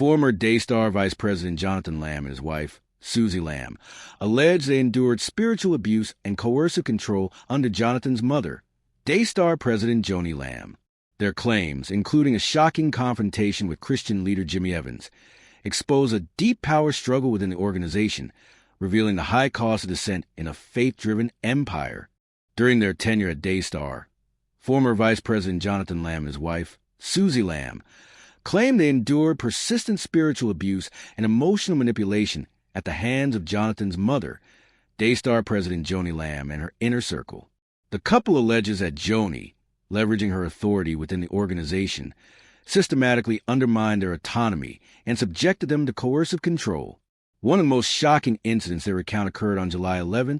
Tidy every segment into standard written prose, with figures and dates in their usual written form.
Former Daystar Vice President Jonathan Lamb and his wife, Susie Lamb, alleged they endured spiritual abuse and coercive control under Jonathan's mother, Daystar President Joni Lamb. Their claims, including a shocking confrontation with Christian leader Jimmy Evans, expose a deep power struggle within the organization, revealing the high cost of dissent in a faith-driven empire. During their tenure at Daystar, former Vice President Jonathan Lamb and his wife, Susie Lamb, claimed they endured persistent spiritual abuse and emotional manipulation at the hands of Jonathan's mother, Daystar President Joni Lamb, and her inner circle. The couple alleges that Joni, leveraging her authority within the organization, systematically undermined their autonomy and subjected them to coercive control. One of the most shocking incidents they recount occurred on July 11,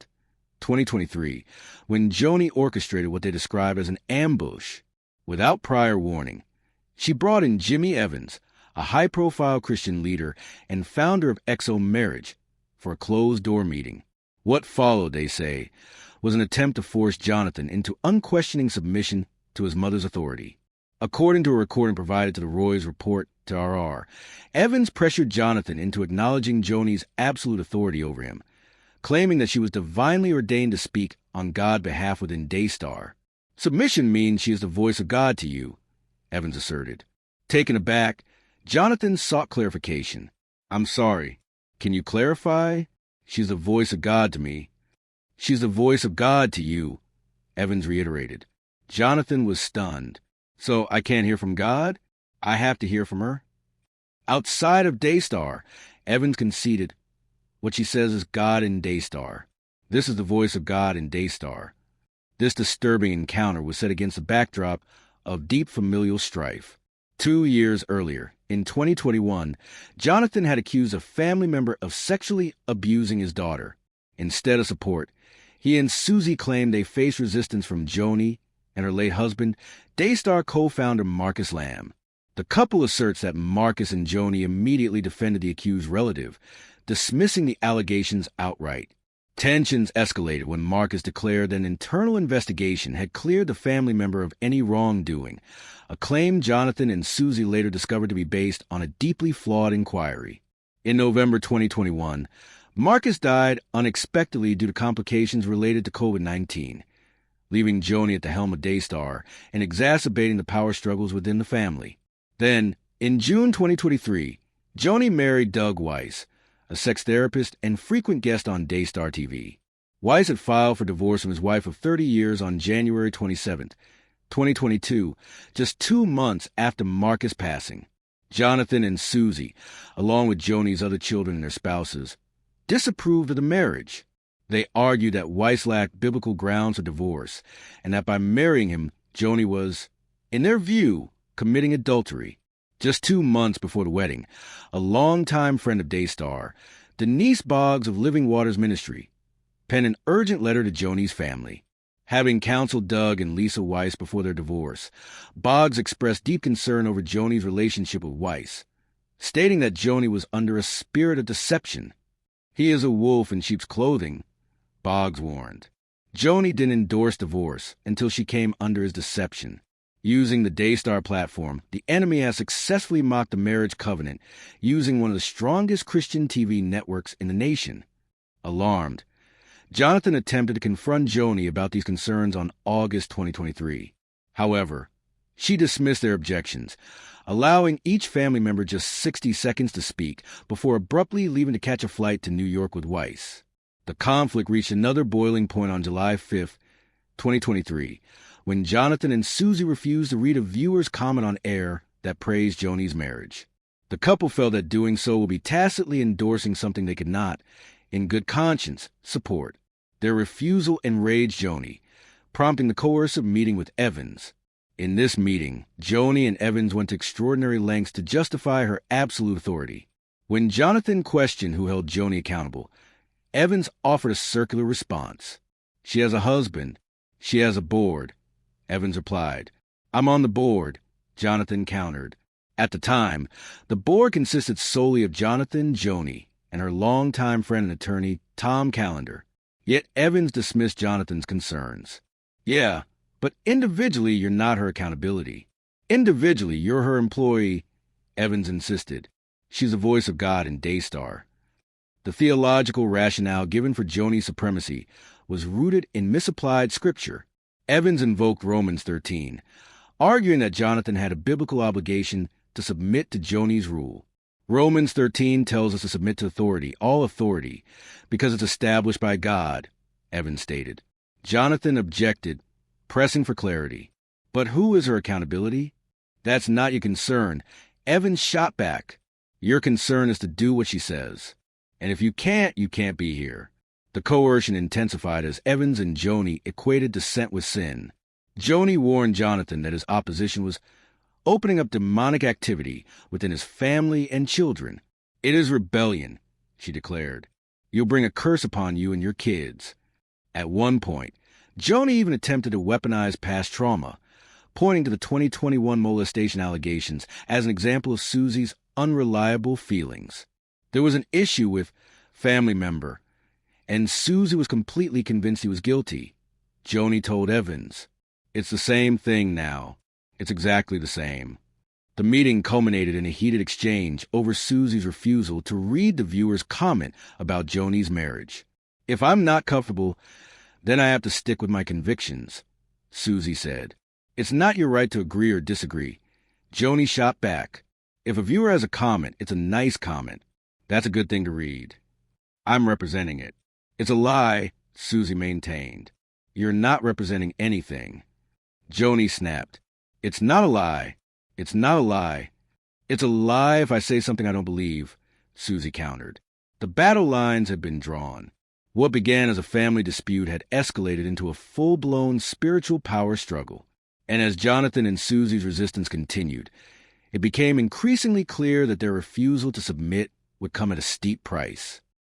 2023, when Joni orchestrated what they describe as an ambush. Without prior warning, she brought in Jimmy Evans, a high-profile Christian leader and founder of XO Marriage, for a closed-door meeting. What followed, they say, was an attempt to force Jonathan into unquestioning submission to his mother's authority. According to a recording provided to the Roy's report to RR, Evans pressured Jonathan into acknowledging Joni's absolute authority over him, claiming that she was divinely ordained to speak on God's behalf within Daystar. Submission means she is the voice of God to you, Evans asserted. Taken aback, Jonathan sought clarification. "I'm sorry. Can you clarify? She's the voice of God to me." "She's the voice of God to you," Evans reiterated. Jonathan was stunned. "So I can't hear from God? I have to hear from her?" Outside of Daystar, Evans conceded, "What she says is God in Daystar. This is the voice of God in Daystar." This disturbing encounter was set against the backdrop of deep familial strife. 2 years earlier, in 2021, Jonathan had accused a family member of sexually abusing his daughter. Instead of support, he and Susie claimed they faced resistance from Joni and her late husband, Daystar co-founder Marcus Lamb. The couple asserts that Marcus and Joni immediately defended the accused relative, dismissing the allegations outright. Tensions escalated when Marcus declared that an internal investigation had cleared the family member of any wrongdoing, a claim Jonathan and Susie later discovered to be based on a deeply flawed inquiry. In November 2021, Marcus died unexpectedly due to complications related to COVID-19, leaving Joni at the helm of Daystar and exacerbating the power struggles within the family. Then, in June 2023, Joni married Doug Weiss, a sex therapist and frequent guest on Daystar TV. Weiss had filed for divorce from his wife of 30 years on January 27, 2022, just 2 months after Marcus' passing. Jonathan and Susie, along with Joni's other children and their spouses, disapproved of the marriage. They argued that Weiss lacked biblical grounds for divorce, and that by marrying him, Joni was, in their view, committing adultery. Just 2 months before the wedding, a longtime friend of Daystar, Denise Boggs of Living Waters Ministry, penned an urgent letter to Joni's family. Having counseled Doug and Lisa Weiss before their divorce, Boggs expressed deep concern over Joni's relationship with Weiss, stating that Joni was under a spirit of deception. "He is a wolf in sheep's clothing," Boggs warned. Joni didn't endorse divorce until she came under his deception. Using the Daystar platform, the enemy has successfully mocked the marriage covenant using one of the strongest Christian TV networks in the nation. Alarmed, Jonathan attempted to confront Joni about these concerns on August 2023. However, she dismissed their objections, allowing each family member just 60 seconds to speak before abruptly leaving to catch a flight to New York with Weiss. The conflict reached another boiling point on July 5, 2023, when Jonathan and Susie refused to read a viewer's comment on air that praised Joni's marriage. The couple felt that doing so would be tacitly endorsing something they could not, in good conscience, support. Their refusal enraged Joni, prompting the coercive meeting with Evans. In this meeting, Joni and Evans went to extraordinary lengths to justify her absolute authority. When Jonathan questioned who held Joni accountable, Evans offered a circular response. "She has a husband. She has a board," Evans replied. "I'm on the board," Jonathan countered. At the time, the board consisted solely of Jonathan, Joni, and her longtime friend and attorney, Tom Callender. Yet Evans dismissed Jonathan's concerns. "Yeah, but individually you're not her accountability. Individually you're her employee," Evans insisted. She's the voice of God in Daystar. The theological rationale given for Joni's supremacy was rooted in misapplied scripture. Evans invoked Romans 13, arguing that Jonathan had a biblical obligation to submit to Joni's rule. Romans 13 tells us to submit to authority, all authority, because it's established by God, Evans stated. Jonathan objected, pressing for clarity. But who is her accountability? That's not your concern. Evans shot back. Your concern is to do what she says. And if you can't be here. The coercion intensified as Evans and Joni equated dissent with sin. Joni warned Jonathan that his opposition was opening up demonic activity within his family and children. It is rebellion, she declared. You'll bring a curse upon you and your kids. At one point, Joni even attempted to weaponize past trauma, pointing to the 2021 molestation allegations as an example of Susie's unreliable feelings. There was an issue with family member, and Susie was completely convinced he was guilty. Joni told Evans, "It's the same thing now. It's exactly the same." The meeting culminated in a heated exchange over Susie's refusal to read the viewer's comment about Joni's marriage. "If I'm not comfortable, then I have to stick with my convictions," Susie said. "It's not your right to agree or disagree." Joni shot back. "If a viewer has a comment, it's a nice comment. That's a good thing to read. I'm representing it." "It's a lie," Susie maintained. "You're not representing anything." Joni snapped. "It's not a lie. It's not a lie. It's a lie if I say something I don't believe," Susie countered. The battle lines had been drawn. What began as a family dispute had escalated into a full-blown spiritual power struggle. And as Jonathan and Susie's resistance continued, it became increasingly clear that their refusal to submit would come at a steep price.